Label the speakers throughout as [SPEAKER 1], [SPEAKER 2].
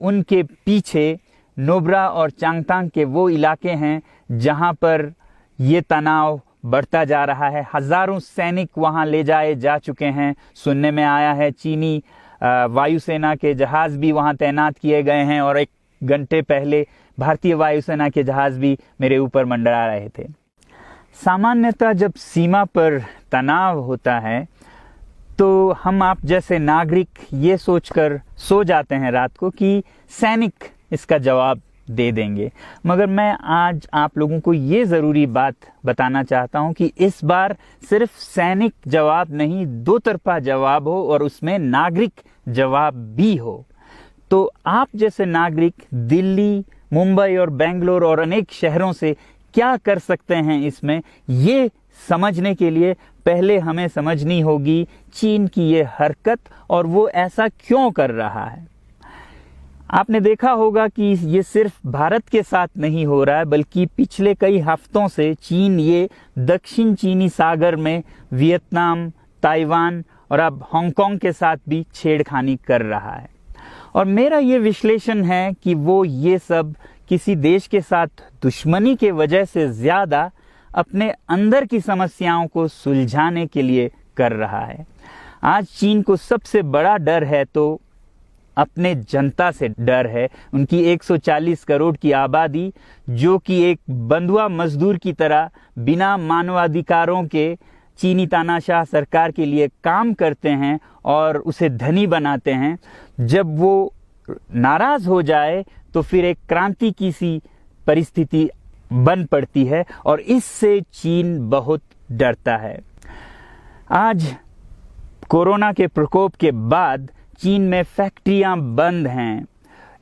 [SPEAKER 1] उनके पीछे नुब्रा और चांगतांग के वो इलाके हैं जहां पर ये तनाव बढ़ता जा रहा है। हजारों सैनिक वहां ले जाए जा चुके हैं। सुनने में आया है चीनी वायुसेना के जहाज भी वहां तैनात किए गए हैं और 1 घंटे पहले भारतीय वायुसेना के जहाज भी मेरे ऊपर मंडरा रहे थे। सामान्यतः जब सीमा पर तनाव होता है तो हम आप जैसे नागरिक ये सोचकर सो जाते हैं रात को कि सैनिक इसका जवाब दे देंगे, मगर मैं आज आप लोगों को ये ज़रूरी बात बताना चाहता हूं कि इस बार सिर्फ सैनिक जवाब नहीं, 2 तरफा जवाब हो और उसमें नागरिक जवाब भी हो। तो आप जैसे नागरिक दिल्ली, मुंबई और बेंगलोर और अनेक शहरों से क्या कर सकते हैं इसमें, ये समझने के लिए पहले हमें समझनी होगी चीन की ये हरकत और वो ऐसा क्यों कर रहा है। आपने देखा होगा कि ये सिर्फ भारत के साथ नहीं हो रहा है, बल्कि पिछले कई हफ्तों से चीन ये दक्षिण चीनी सागर में वियतनाम, ताइवान और अब हांगकांग के साथ भी छेड़खानी कर रहा है। और मेरा ये विश्लेषण है कि वो ये सब किसी देश के साथ दुश्मनी के वजह से ज़्यादा अपने अंदर की समस्याओं को सुलझाने के लिए कर रहा है। आज चीन को सबसे बड़ा डर है तो अपने जनता से डर है। उनकी 140 करोड़ की आबादी जो कि एक बंधुआ मजदूर की तरह बिना मानवाधिकारों के चीनी तानाशाह सरकार के लिए काम करते हैं और उसे धनी बनाते हैं, जब वो नाराज हो जाए तो फिर एक क्रांति की सी परिस्थिति बन पड़ती है और इससे चीन बहुत डरता है। आज कोरोना के प्रकोप के बाद चीन में फैक्ट्रियां बंद हैं,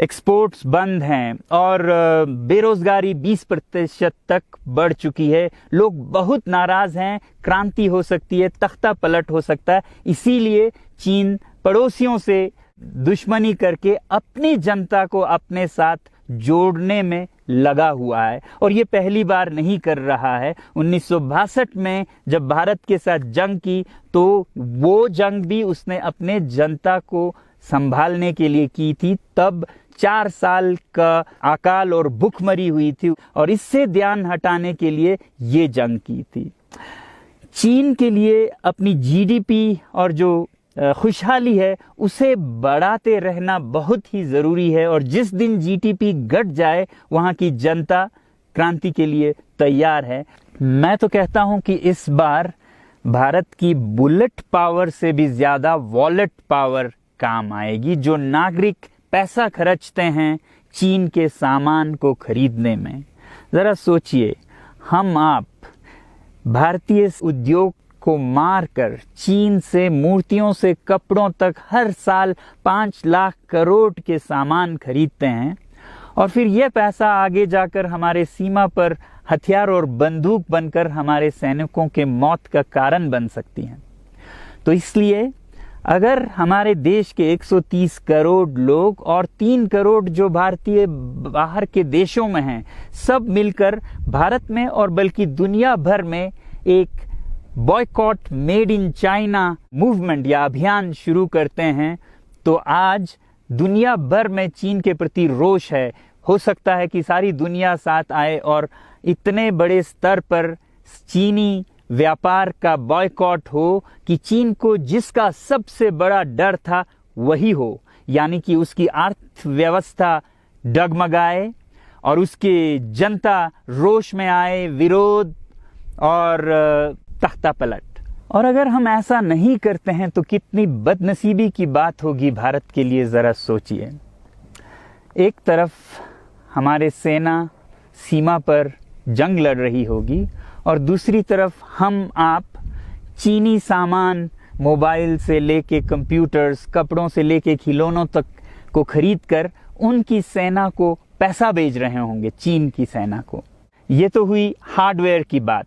[SPEAKER 1] एक्सपोर्ट्स बंद हैं और बेरोजगारी 20% तक बढ़ चुकी है। लोग बहुत नाराज हैं, क्रांति हो सकती है, तख्ता पलट हो सकता है। इसीलिए चीन पड़ोसियों से दुश्मनी करके अपनी जनता को अपने साथ जोड़ने में लगा हुआ है और ये पहली बार नहीं कर रहा है। 1962 में जब भारत के साथ जंग की तो वो जंग भी उसने अपने जनता को संभालने के लिए की थी। तब 4 साल का अकाल और भूखमरी हुई थी और इससे ध्यान हटाने के लिए ये जंग की थी। चीन के लिए अपनी जीडीपी और जो खुशहाली है उसे बढ़ाते रहना बहुत ही ज़रूरी है और जिस दिन जीडीपी घट जाए वहाँ की जनता क्रांति के लिए तैयार है। मैं तो कहता हूँ कि इस बार भारत की बुलेट पावर से भी ज़्यादा वॉलेट पावर काम आएगी। जो नागरिक पैसा खर्चते हैं चीन के सामान को खरीदने में, ज़रा सोचिए, हम आप भारतीय उद्योग को मारकर चीन से मूर्तियों से कपड़ों तक हर साल 5 लाख करोड़ के सामान खरीदते हैं और फिर यह पैसा आगे जाकर हमारे सीमा पर हथियार और बंदूक बनकर हमारे सैनिकों के मौत का कारण बन सकती हैं। तो इसलिए अगर हमारे देश के 130 करोड़ लोग और 3 करोड़ जो भारतीय बाहर के देशों में हैं, सब मिलकर भारत में और बल्कि दुनिया भर में एक boycott made in China movement या अभियान शुरू करते हैं तो आज दुनिया भर में चीन के प्रति रोष है। हो सकता है कि सारी दुनिया साथ आए और इतने बड़े स्तर पर चीनी व्यापार का बॉयकॉट हो कि चीन को जिसका सबसे बड़ा डर था वही हो, यानी कि उसकी अर्थव्यवस्था डगमगाए और उसकी जनता रोष में आए, विरोध और तख्ता पलट। और अगर हम ऐसा नहीं करते हैं तो कितनी बदनसीबी की बात होगी भारत के लिए, ज़रा सोचिए। एक तरफ हमारे सेना सीमा पर जंग लड़ रही होगी और दूसरी तरफ हम आप चीनी सामान, मोबाइल से लेके कंप्यूटर्स, कपड़ों से लेके खिलौनों तक को खरीद कर उनकी सेना को पैसा भेज रहे होंगे, चीन की सेना को। ये तो हुई हार्डवेयर की बात।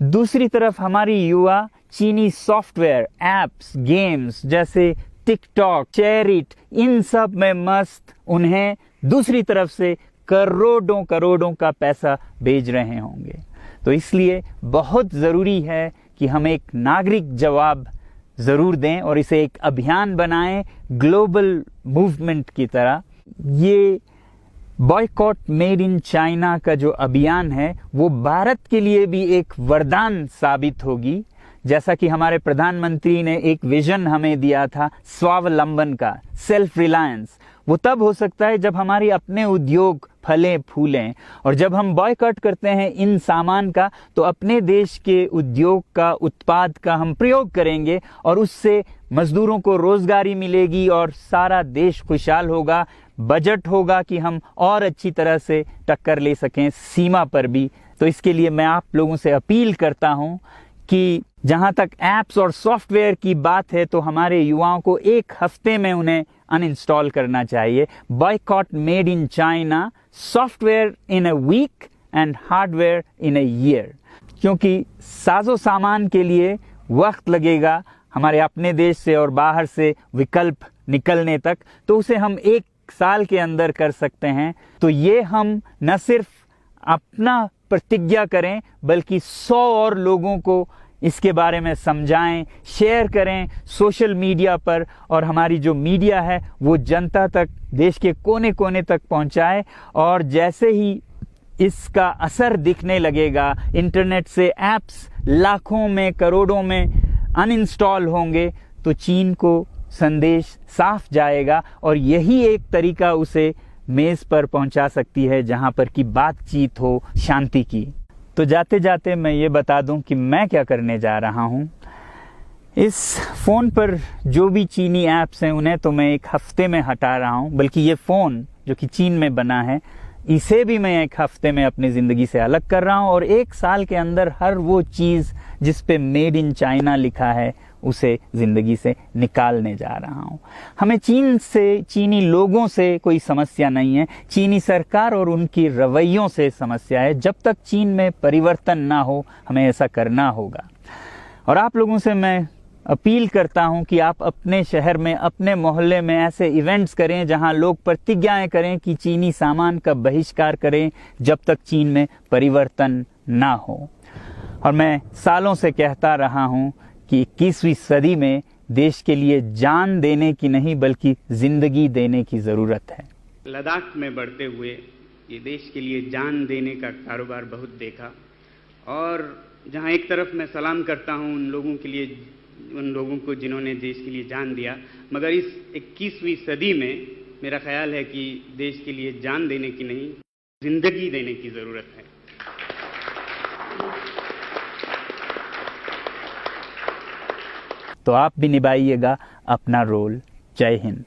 [SPEAKER 1] दूसरी तरफ हमारी युवा चीनी सॉफ्टवेयर, एप्स, गेम्स जैसे टिकटॉक, शेयरिट, इन सब में मस्त, उन्हें दूसरी तरफ से करोड़ों करोड़ों का पैसा भेज रहे होंगे। तो इसलिए बहुत ज़रूरी है कि हम एक नागरिक जवाब ज़रूर दें और इसे एक अभियान बनाएं, ग्लोबल मूवमेंट की तरह। ये बॉयकॉट मेड इन चाइना का जो अभियान है वो भारत के लिए भी एक वरदान साबित होगी। जैसा कि हमारे प्रधानमंत्री ने एक विजन हमें दिया था स्वावलंबन का, सेल्फ रिलायंस, वो तब हो सकता है जब हमारे अपने उद्योग फलें फूलें। और जब हम बॉयकॉट करते हैं इन सामान का तो अपने देश के उद्योग का, उत्पाद का हम प्रयोग करेंगे और उससे मजदूरों को रोजगारी मिलेगी और सारा देश खुशहाल होगा। बजट होगा कि हम और अच्छी तरह से टक्कर ले सकें सीमा पर भी। तो इसके लिए मैं आप लोगों से अपील करता हूं कि जहां तक ऐप्स और सॉफ्टवेयर की बात है तो हमारे युवाओं को एक हफ्ते में उन्हें अनइंस्टॉल करना चाहिए। Boycott made in China, software in a week and hardware in a year. क्योंकि साजो सामान के लिए वक्त लगेगा हमारे अपने देश से और बाहर से विकल्प निकलने तक, तो उसे हम 1 साल के अंदर कर सकते हैं। तो ये हम न सिर्फ अपना प्रतिज्ञा करें बल्कि 100 और लोगों को इसके बारे में समझाएं, शेयर करें सोशल मीडिया पर, और हमारी जो मीडिया है वो जनता तक, देश के कोने कोने तक पहुंचाए। और जैसे ही इसका असर दिखने लगेगा, इंटरनेट से ऐप्स लाखों में, करोड़ों में अनइंस्टॉल होंगे, तो चीन को संदेश साफ जाएगा और यही एक तरीका उसे मेज पर पहुंचा सकती है जहां पर की बातचीत हो शांति की। तो जाते जाते मैं ये बता दूं कि मैं क्या करने जा रहा हूं। इस फोन पर जो भी चीनी ऐप्स हैं उन्हें तो मैं 1 हफ्ते में हटा रहा हूं, बल्कि ये फोन जो कि चीन में बना है इसे भी मैं 1 हफ्ते में अपनी जिंदगी से अलग कर रहा हूं। और 1 साल के अंदर हर वो चीज जिस पे मेड इन चाइना लिखा है उसे जिंदगी से निकालने जा रहा हूं। हमें चीन से, चीनी लोगों से कोई समस्या नहीं है, चीनी सरकार और उनकी रवैयों से समस्या है। जब तक चीन में परिवर्तन ना हो हमें ऐसा करना होगा। और आप लोगों से मैं अपील करता हूं कि आप अपने शहर में, अपने मोहल्ले में ऐसे इवेंट्स करें जहां लोग प्रतिज्ञाएं करें कि चीनी सामान का बहिष्कार करें जब तक चीन में परिवर्तन ना हो। और मैं सालों से कहता रहा हूं कि 21वीं सदी में देश के लिए जान देने की नहीं बल्कि जिंदगी देने की जरूरत है।
[SPEAKER 2] लद्दाख में बढ़ते हुए ये देश के लिए जान देने का कारोबार बहुत देखा, और जहां एक तरफ मैं सलाम करता हूं उन लोगों के लिए, उन लोगों को जिन्होंने देश के लिए जान दिया, मगर इस 21वीं सदी में मेरा ख्याल है कि देश के लिए जान देने की नहीं, जिंदगी देने की जरूरत है।
[SPEAKER 1] तो आप भी निभाइएगा अपना रोल। जय हिंद।